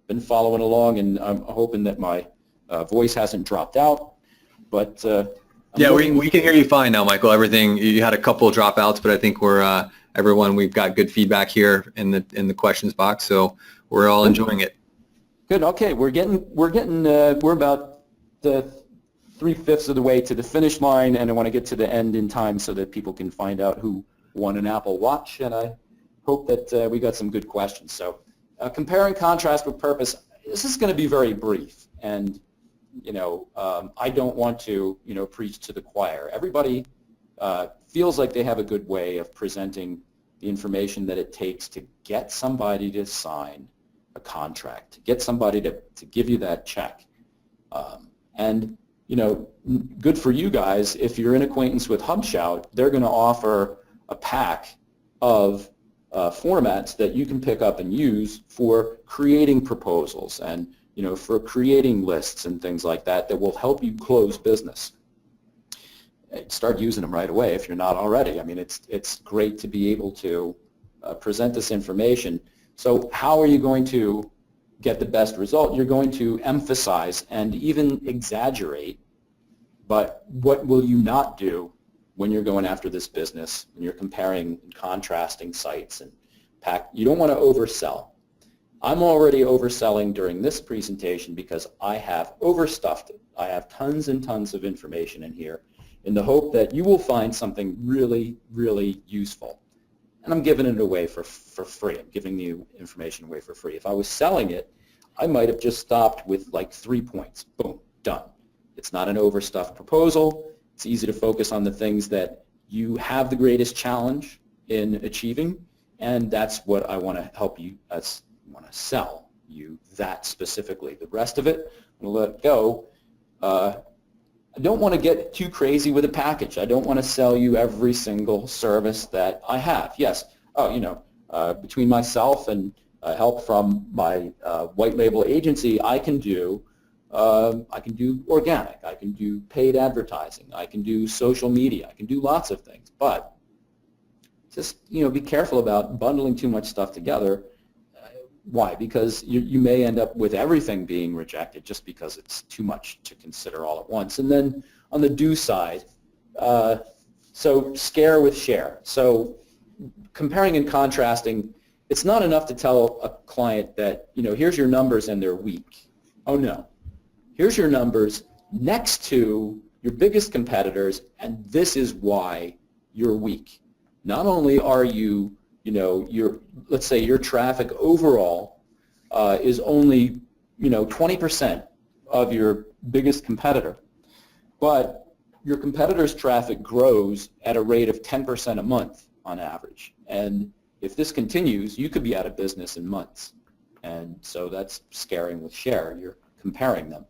S3: been following along, and I'm hoping that my voice hasn't dropped out. But
S1: yeah, we can hear you fine now, Michael. Everything, you had a couple of dropouts, but I think we're we've got good feedback here in the questions box, so we're all enjoying it.
S3: Good. Okay, we're about 3/5 of the way to the finish line, and I want to get to the end in time so that people can find out who won an Apple Watch, and I hope that we got some good questions. So compare and contrast with purpose. This is going to be very brief, and I don't want to preach to the choir. Everybody feels like they have a good way of presenting the information that it takes to get somebody to sign a contract, to get somebody to give you that check. And good for you guys. If you're in acquaintance with HubShout, they're going to offer a pack of formats that you can pick up and use for creating proposals and for creating lists and things like that that will help you close business. Start using them right away if you're not already. I mean, it's great to be able to present this information. So how are you going to get the best result? You're going to emphasize and even exaggerate, but what will you not do when you're going after this business, when you're comparing and contrasting sites and pack? You don't want to oversell. I'm already overselling during this presentation because I have overstuffed it. I have tons and tons of information in here in the hope that you will find something really, really useful. And I'm giving it away for free. I'm giving you information away for free. If I was selling it, I might have just stopped with like 3 points. Boom, done. It's not an overstuffed proposal. It's easy to focus on the things that you have the greatest challenge in achieving, and that's what I want to help you. That's want to sell you that specifically. The rest of it, I'm going to let it go I don't want to get too crazy with a package. I don't want to sell you every single service that I have. Yes, between myself and help from my white label agency, I can do organic, I can do paid advertising, I can do social media, I can do lots of things. But just be careful about bundling too much stuff together. Why? Because you may end up with everything being rejected just because it's too much to consider all at once. And then on the do side, so scare with share. So comparing and contrasting, it's not enough to tell a client that, here's your numbers and they're weak. Oh no. Here's your numbers next to your biggest competitors, and this is why you're weak. Not only are you let's say your traffic overall is only 20% of your biggest competitor, but your competitor's traffic grows at a rate of 10% a month on average. And if this continues, you could be out of business in months. And so that's scaring with share. You're comparing them.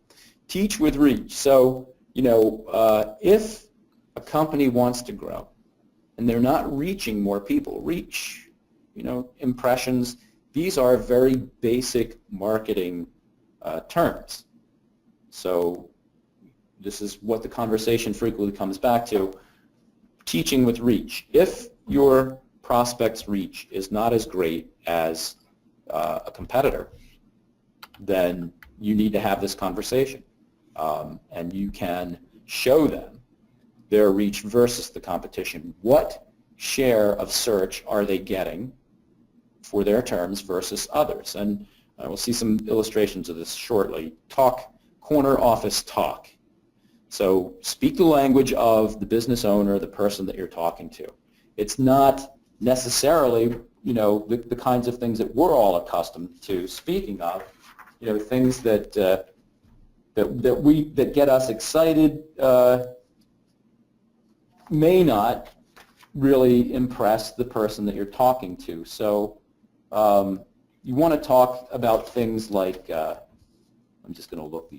S3: Teach with reach. So if a company wants to grow and they're not reaching more people, reach, impressions, these are very basic marketing terms. So this is what the conversation frequently comes back to, teaching with reach. If your prospect's reach is not as great as a competitor, then you need to have this conversation. And you can show them their reach versus the competition. What share of search are they getting for their terms versus others? And we'll see some illustrations of this shortly. Corner office talk. So speak the language of the business owner, the person that you're talking to. It's not necessarily, the kinds of things that we're all accustomed to speaking of, things that get us excited may not really impress the person that you're talking to. So you want to talk about things like, I'm just going to look.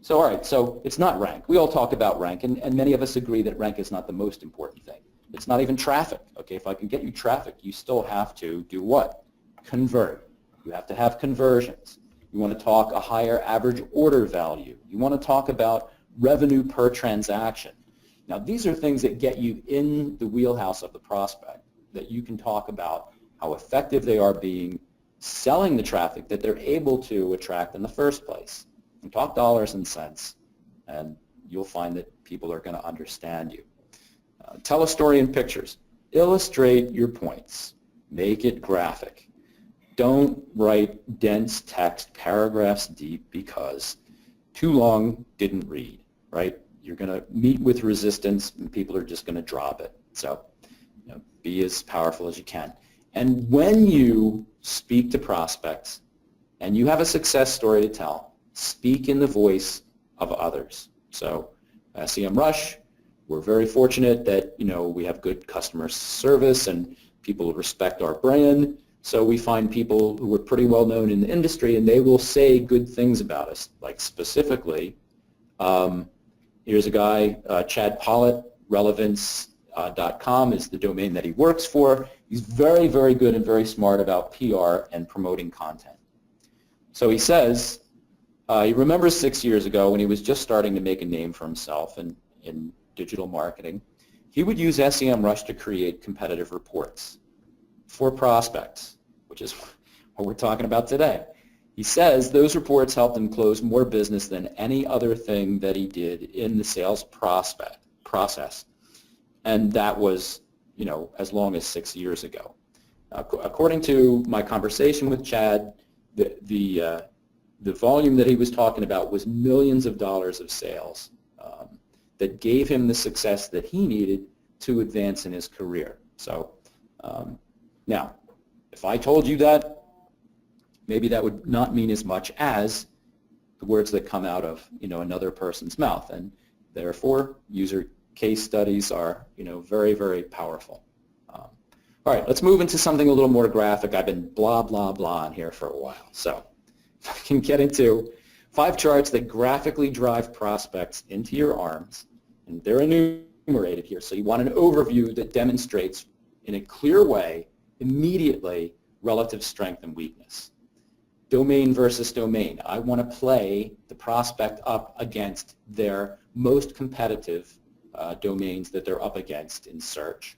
S3: So all right, so it's not rank. We all talk about rank, and many of us agree that rank is not the most important thing. It's not even traffic. Okay, if I can get you traffic, you still have to do what? Convert. You have to have conversions. You want to talk a higher average order value. You want to talk about revenue per transaction. Now, these are things that get you in the wheelhouse of the prospect, that you can talk about how effective they are being selling the traffic that they're able to attract in the first place. And talk dollars and cents, and you'll find that people are going to understand you. Tell a story in pictures. Illustrate your points. Make it graphic. Don't write dense text, paragraphs deep, because too long didn't read, right? You're going to meet with resistance, and people are just going to drop it. So be as powerful as you can. And when you speak to prospects and you have a success story to tell, speak in the voice of others. So SEMrush, we're very fortunate that we have good customer service and people respect our brand. So we find people who are pretty well known in the industry, and they will say good things about us. Like specifically, here's a guy, Chad Pollitt, relevance.com is the domain that he works for. He's very, very good and very smart about PR and promoting content. So he says, he remembers 6 years ago when he was just starting to make a name for himself in digital marketing. He would use SEMrush to create competitive reports for prospects, which is what we're talking about today. He says those reports helped him close more business than any other thing that he did in the sales process. And that was, as long as 6 years ago. According to my conversation with Chad, the volume that he was talking about was millions of dollars of sales that gave him the success that he needed to advance in his career. So now, if I told you that, maybe that would not mean as much as the words that come out of another person's mouth, and therefore user case studies are very, very powerful. All right, let's move into something a little more graphic. I've been blah, blah, blah in here for a while. So if I can get into 5 charts that graphically drive prospects into your arms, and they're enumerated here. So you want an overview that demonstrates in a clear way immediately relative strength and weakness. Domain versus domain. I want to play the prospect up against their most competitive domains that they're up against in search.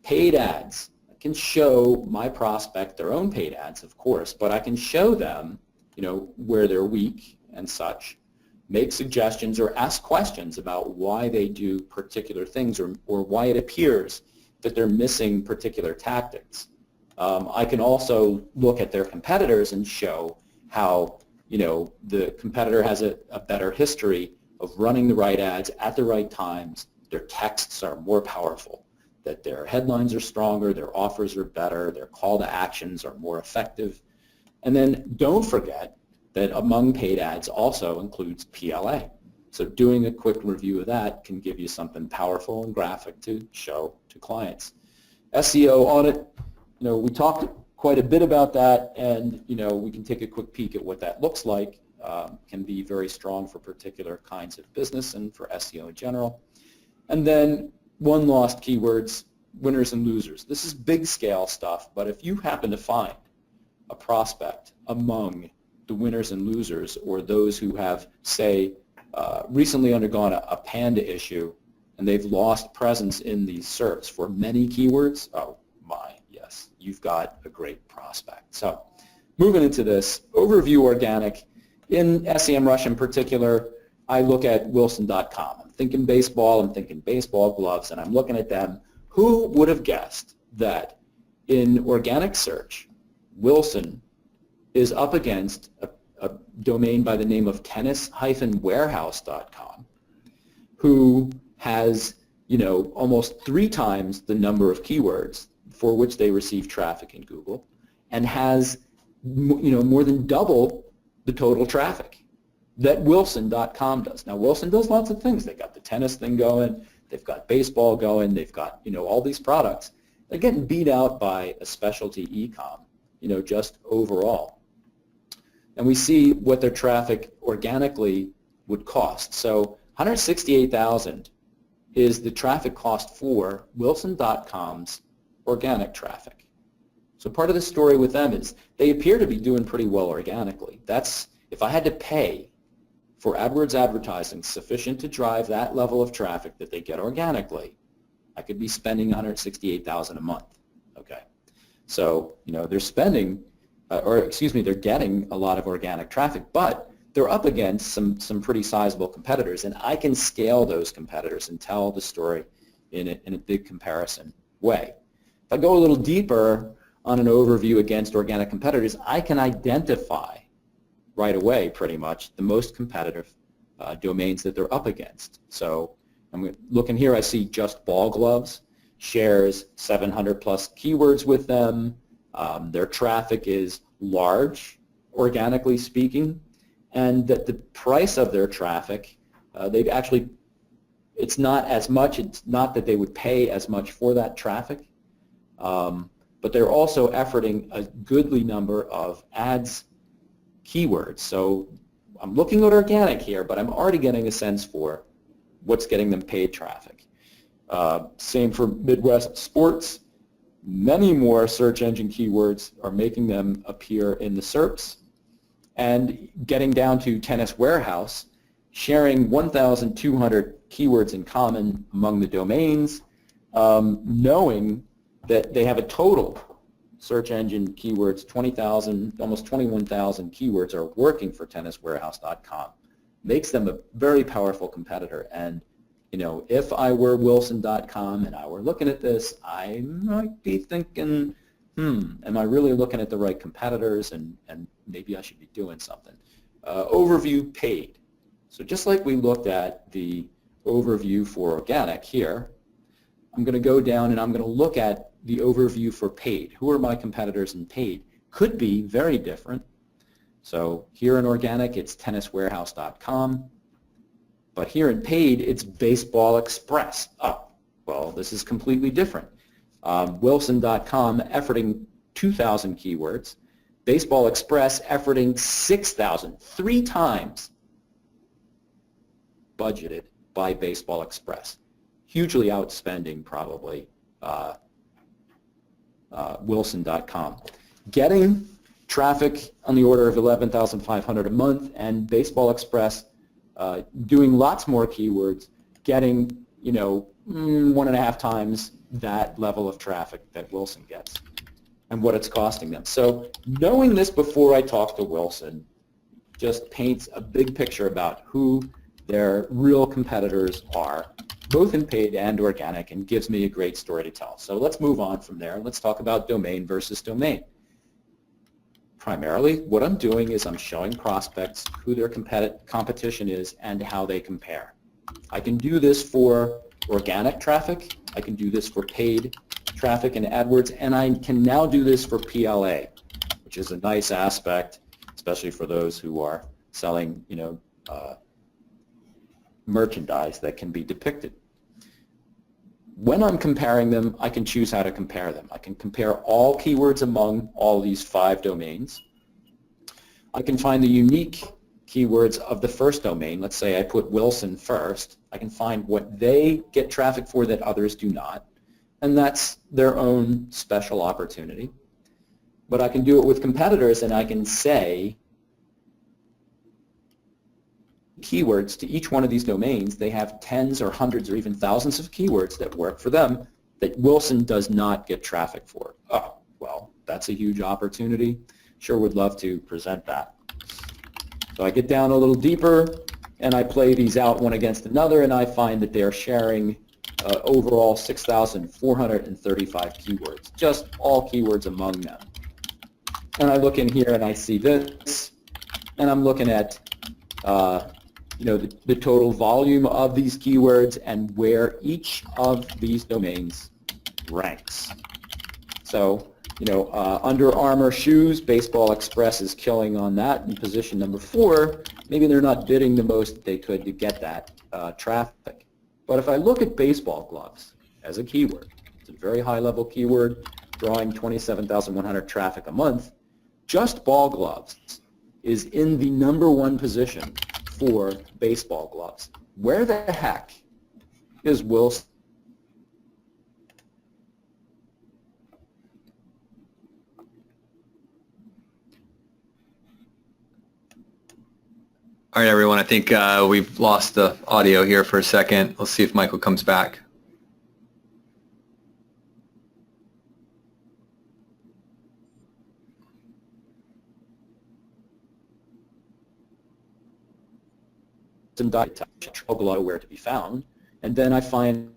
S3: Paid ads. I can show my prospect their own paid ads, of course, but I can show them, where they're weak and such, make suggestions or ask questions about why they do particular things or why it appears that they're missing particular tactics. I can also look at their competitors and show how, the competitor has a better history of running the right ads at the right times, their texts are more powerful, that their headlines are stronger, their offers are better, their call to actions are more effective. And then don't forget that among paid ads also includes PLA. So doing a quick review of that can give you something powerful and graphic to show to clients. SEO audit, we talked quite a bit about that, and we can take a quick peek at what that looks like. Can be very strong for particular kinds of business and for SEO in general. And then won lost keywords, winners and losers. This is big scale stuff, but if you happen to find a prospect among the winners and losers, or those who have, say, recently undergone a Panda issue and they've lost presence in these SERPs for many keywords, oh my, yes, you've got a great prospect. So moving into this, overview organic. In SEMrush in particular, I look at Wilson.com. I'm thinking baseball, I'm thinking baseball gloves, and I'm looking at them. Who would have guessed that in organic search, Wilson is up against a domain by the name of tennis-warehouse.com, who has, almost 3 times the number of keywords for which they receive traffic in Google, and has, more than double the total traffic that Wilson.com does. Now, Wilson does lots of things. They've got the tennis thing going, they've got baseball going, they've got, all these products. They're getting beat out by a specialty e-com, just overall. And we see what their traffic organically would cost. So $168,000 is the traffic cost for Wilson.com's organic traffic. So part of the story with them is they appear to be doing pretty well organically. That's, if I had to pay for AdWords advertising sufficient to drive that level of traffic that they get organically, I could be spending $168,000 a month. Okay, so they're spending, they're getting a lot of organic traffic, but they're up against some pretty sizable competitors, and I can scale those competitors and tell the story in a big comparison way. If I go a little deeper on an overview against organic competitors, I can identify right away pretty much the most competitive domains that they're up against. So I'm looking here, I see Just Ball Gloves shares 700 plus keywords with them. Their traffic is large, organically speaking, and that the price of their traffic, they've actually, it's not as much, it's not that they would pay as much for that traffic, but they're also efforting a goodly number of ads keywords. So I'm looking at organic here, but I'm already getting a sense for what's getting them paid traffic. Same for Midwest Sports. Many more search engine keywords are making them appear in the SERPs. And getting down to Tennis Warehouse, sharing 1,200 keywords in common among the domains, knowing that they have a total search engine keywords, 20,000, almost 21,000 keywords are working for tenniswarehouse.com, makes them a very powerful competitor. And if I were Wilson.com and I were looking at this, I might be thinking, am I really looking at the right competitors, and maybe I should be doing something. Overview paid. So just like we looked at the overview for organic here, I'm going to go down and I'm going to look at the overview for paid. Who are my competitors in paid? Could be very different. So here in organic, it's tenniswarehouse.com. But here in paid, it's Baseball Express. Oh, well, this is completely different. Wilson.com efforting 2,000 keywords. Baseball Express efforting 6,000, 3 times budgeted by Baseball Express. Hugely outspending probably Wilson.com. Getting traffic on the order of 11,500 a month, and Baseball Express doing lots more keywords, getting 1.5 times that level of traffic that Wilson gets and what it's costing them. So knowing this before I talk to Wilson just paints a big picture about who their real competitors are, both in paid and organic, and gives me a great story to tell. So let's move on from there. Let's talk about domain versus domain. Primarily, what I'm doing is I'm showing prospects who their competition is and how they compare. I can do this for organic traffic, I can do this for paid traffic and AdWords, and I can now do this for PLA, which is a nice aspect, especially for those who are selling, merchandise that can be depicted. When I'm comparing them, I can choose how to compare them. I can compare all keywords among all these 5 domains. I can find the unique keywords of the first domain. Let's say I put Wilson first. I can find what they get traffic for that others do not, and that's their own special opportunity. But I can do it with competitors, and I can say keywords to each one of these domains. They have tens or hundreds or even thousands of keywords that work for them that Wilson does not get traffic for. Oh, well, that's a huge opportunity. Sure would love to present that. So I get down a little deeper and I play these out one against another, and I find that they're sharing overall 6,435 keywords, just all keywords among them. And I look in here and I see this, and I'm looking at the total volume of these keywords and where each of these domains ranks. So, Under Armour shoes, Baseball Express is killing on that in position number 4. Maybe they're not bidding the most that they could to get that traffic. But if I look at baseball gloves as a keyword, it's a very high-level keyword, drawing 27,100 traffic a month. Just ball gloves is in the number 1 position for baseball gloves. Where the heck is Wilson?
S1: All right, everyone, I think we've lost the audio here for a second. Let's see if Michael comes back.
S3: Below where to be found, and then I find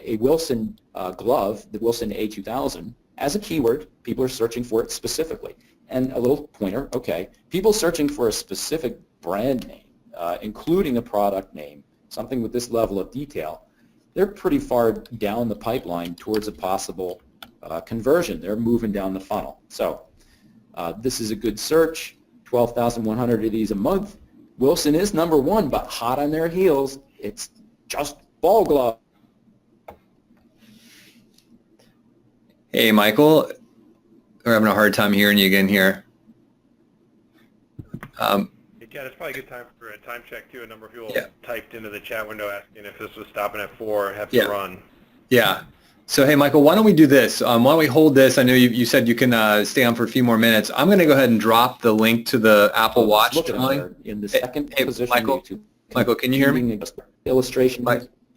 S3: a Wilson glove, the Wilson A2000, as a keyword. People are searching for it specifically, and a little pointer. Okay, people searching for a specific brand name, including a product name, something with this level of detail, they're pretty far down the pipeline towards a possible conversion. They're moving down the funnel. So this is a good search. 12,100 of these a month. Wilson is number 1, but hot on their heels, it's just ball glove.
S1: Hey, Michael. We're having a hard time hearing you again here.
S2: Hey, Chad, it's probably a good time for a time check, too. A number of people typed into the chat window asking if this was stopping at 4 and have to run.
S1: Yeah. So, hey, Michael, why don't we do this? Why don't we hold this? I know you said you can stay on for a few more minutes. I'm going to go ahead and drop the link to the Apple Watch drawing.
S3: In the second position,
S1: Michael, can you hear me?
S3: Illustration.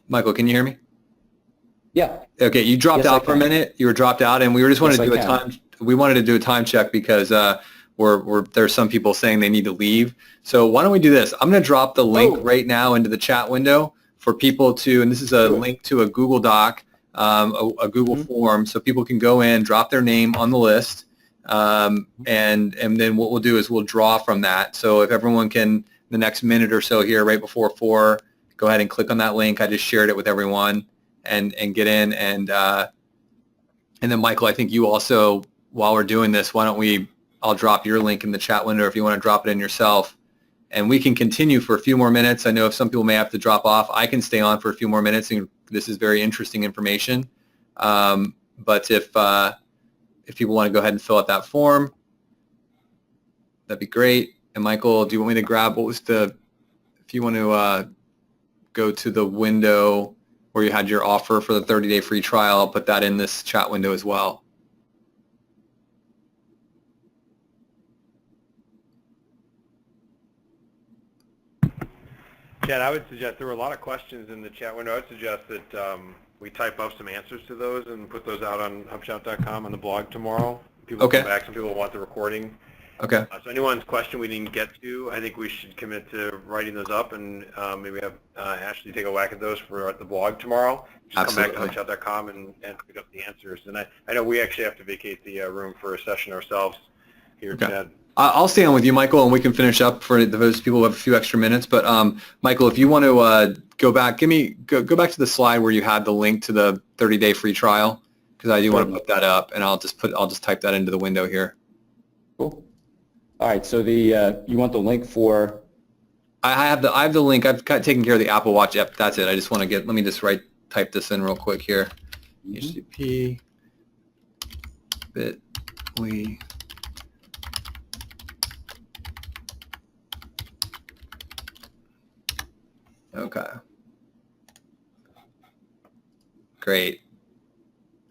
S1: Michael, can you hear me?
S3: Yeah.
S1: Okay, you dropped out for a minute. You were dropped out, and we were just wanted to do a time. We wanted to do a time check because there's some people saying they need to leave. So why don't we do this? I'm going to drop the link right now into the chat window for people to, and this is a link to a Google Doc. A Google form, so people can go in, drop their name on the list, and then what we'll do is we'll draw from that. So if everyone can, the next minute or so here, right before 4, go ahead and click on that link. I just shared it with everyone, and get in, and then Michael, I think you also, while we're doing this, I'll drop your link in the chat window if you want to drop it in yourself, and we can continue for a few more minutes. I know if some people may have to drop off, I can stay on for a few more minutes. And this is very interesting information. But if people want to go ahead and fill out that form, that'd be great. And Michael, do you want me to grab, if you want to go to the window where you had your offer for the 30-day free trial, I'll put that in this chat window as well.
S2: Chad, I would suggest, there were a lot of questions in the chat window. I would suggest that we type up some answers to those and put those out on hubshop.com on the blog tomorrow. People
S1: Okay.
S2: come back, some people want the recording.
S1: Okay.
S2: So anyone's question we didn't get to, I think we should commit to writing those up and maybe have Ashley take a whack at those for the blog tomorrow. Just
S1: Absolutely.
S2: come back to hubshop.com and pick up the answers. And I know we actually have to vacate the room for a session ourselves here,
S1: Okay.
S2: Chad.
S1: I'll stay on with you, Michael, and we can finish up for those people who have a few extra minutes. But Michael, if you want to go back, go back to the slide where you had the link to the 30-day free trial, because I do want to put that up, and I'll just type that into the window here.
S3: Cool. All right. So you want the link for?
S1: I have the link. I've taken care of the Apple Watch. Yep, that's it. I just want to let me just type this in real quick here. HTTP bit.ly. Okay. Great.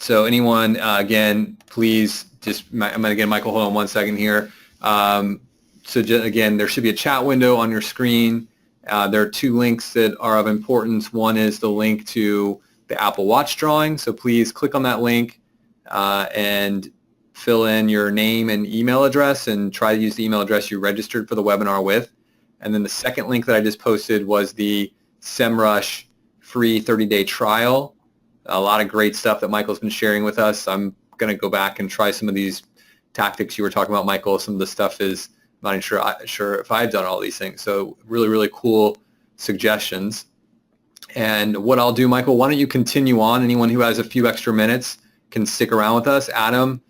S1: So anyone, again, please I'm going to get Michael, hold on 1 second here. Again, there should be a chat window on your screen. There are two links that are of importance. One is the link to the Apple Watch drawing. So please click on that link and fill in your name and email address and try to use the email address you registered for the webinar with. And then the second link that I just posted was the SEMrush free 30-day trial. A lot of great stuff that Michael's been sharing with us. I'm going to go back and try some of these tactics you were talking about, Michael. Some of the stuff is not even sure if I've done all these things. So really, really cool suggestions. And what I'll do, Michael, why don't you continue on? Anyone who has a few extra minutes can stick around with us. Adam,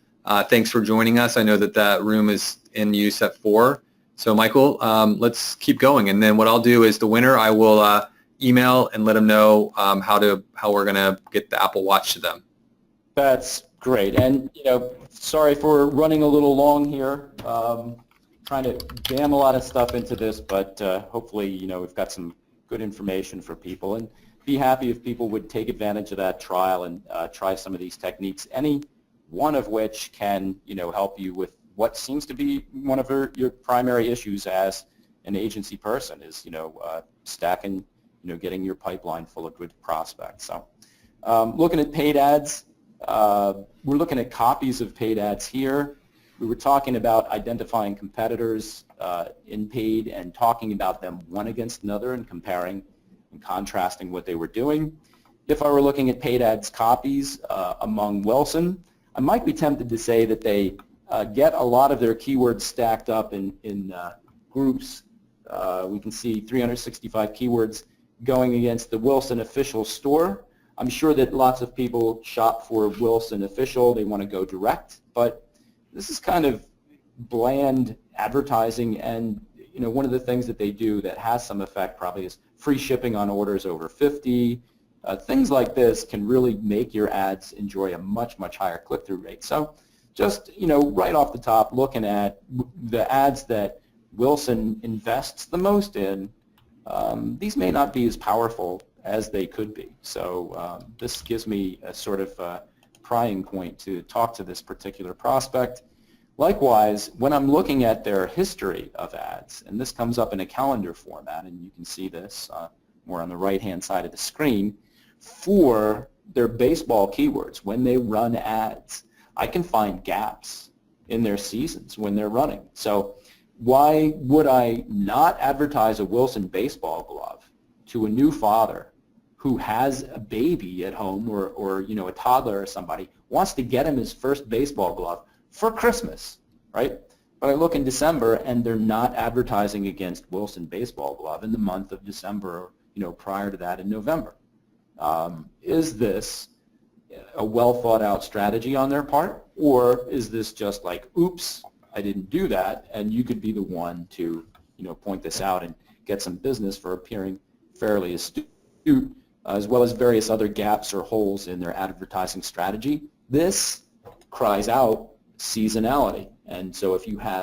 S1: thanks for joining us. I know that room is in use at 4. So Michael, let's keep going. And then what I'll do is the winner, I will email and let them know how we're going to get the Apple Watch to them.
S3: That's great. And, sorry for running a little long here. Trying to jam a lot of stuff into this, but hopefully, we've got some good information for people. And be happy if people would take advantage of that trial and try some of these techniques, any one of which can, help you with what seems to be one of your primary issues as an agency person is, stacking, getting your pipeline full of good prospects. So looking at paid ads, we're looking at copies of paid ads here. We were talking about identifying competitors in paid and talking about them one against another and comparing and contrasting what they were doing. If I were looking at paid ads copies among Wilson, I might be tempted to say that they get a lot of their keywords stacked up in groups. We can see 365 keywords going against the Wilson official store. I'm sure that lots of people shop for Wilson official. They want to go direct, but this is kind of bland advertising, and one of the things that they do that has some effect probably is free shipping on orders over 50. Things like this can really make your ads enjoy a much, much higher click-through rate. So just, right off the top, looking at the ads that Wilson invests the most in, these may not be as powerful as they could be. So this gives me a sort of prying point to talk to this particular prospect. Likewise, when I'm looking at their history of ads, and this comes up in a calendar format, and you can see this more on the right-hand side of the screen, for their baseball keywords, when they run ads, I can find gaps in their seasons when they're running. So why would I not advertise a Wilson baseball glove to a new father who has a baby at home or a toddler or somebody, wants to get him his first baseball glove for Christmas, right? But I look in December and they're not advertising against Wilson baseball glove in the month of December, prior to that in November. Is this a well thought out strategy on their part, or is this just like, oops, I didn't do that, and you could be the one to point this out and get some business for appearing fairly astute, as well as various other gaps or holes in their advertising strategy. This cries out seasonality, and so if you have